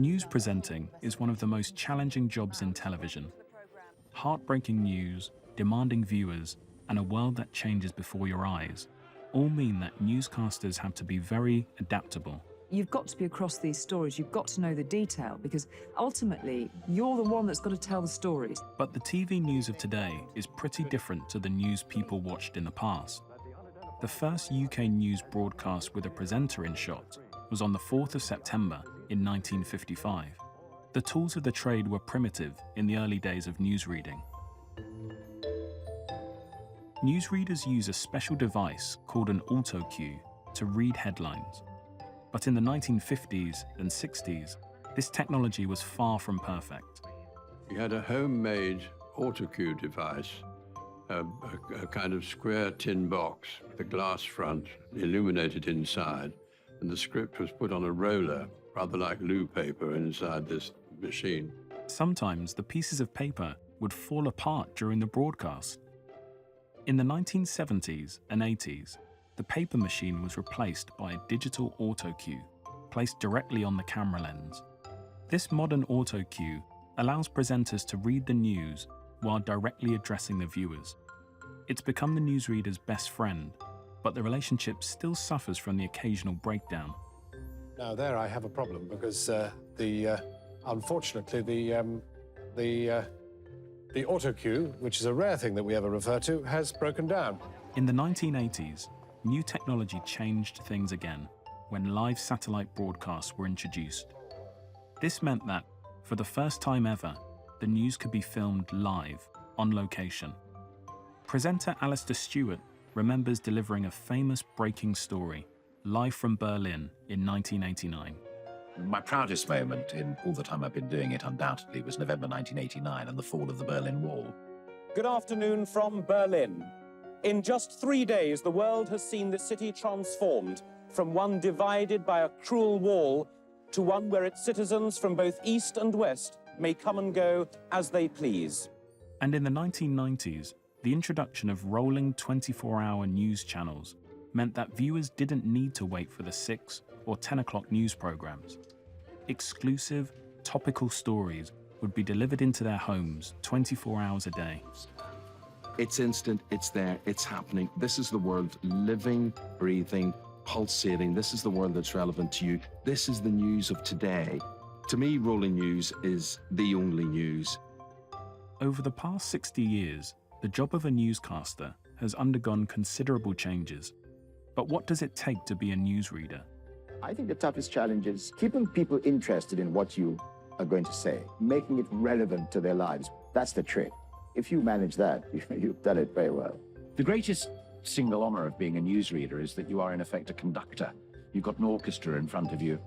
News presenting is one of the most challenging jobs in television. Heartbreaking news, demanding viewers, and a world that changes before your eyes all mean that newscasters have to be very adaptable. You've got to be across these stories, you've got to know the detail, because ultimately, you're the one that's got to tell the stories. But the TV news of today is pretty different to the news people watched in the past. The first UK news broadcast with a presenter in shot was on the 4th of September in 1955. The tools of the trade were primitive in the early days of newsreading. Newsreaders use a special device called an autocue to read headlines. But in the 1950s and 60s, this technology was far from perfect. We had a homemade autocue device, a kind of square tin box with a glass front, illuminated inside, and the script was put on a roller, rather like loo paper, inside this machine. Sometimes the pieces of paper would fall apart during the broadcast. In the 1970s and 80s, the paper machine was replaced by a digital autocue placed directly on the camera lens. This modern autocue allows presenters to read the news while directly addressing the viewers. It's become the newsreader's best friend, but the relationship still suffers from the occasional breakdown. Now there I have a problem because unfortunately the autocue, which is a rare thing that we ever refer to, has broken down. In the 1980s, new technology changed things again when live satellite broadcasts were introduced. This meant that, for the first time ever, the news could be filmed live, on location. Presenter Alistair Stewart remembers delivering a famous breaking story live from Berlin in 1989. My proudest moment in all the time I've been doing it, undoubtedly, was November 1989 and the fall of the Berlin Wall. Good afternoon from Berlin. In just 3 days, the world has seen the city transformed from one divided by a cruel wall to one where its citizens from both east and west may come and go as they please. And in the 1990s, the introduction of rolling 24-hour news channels meant that viewers didn't need to wait for the 6 or 10 o'clock news programs. Exclusive, topical stories would be delivered into their homes 24 hours a day. It's instant, it's there, it's happening. This is the world living, breathing, pulsating. This is the world that's relevant to you. This is the news of today. To me, rolling news is the only news. Over the past 60 years, the job of a newscaster has undergone considerable changes. But what does it take to be a newsreader? I think the toughest challenge is keeping people interested in what you are going to say, making it relevant to their lives. That's the trick. If you manage that, you've done it very well. The greatest single honor of being a newsreader is that you are in effect a conductor. You've got an orchestra in front of you.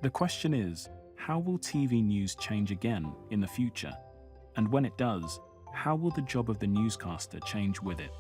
The question is, how will TV news change again in the future? And when it does, how will the job of the newscaster change with it?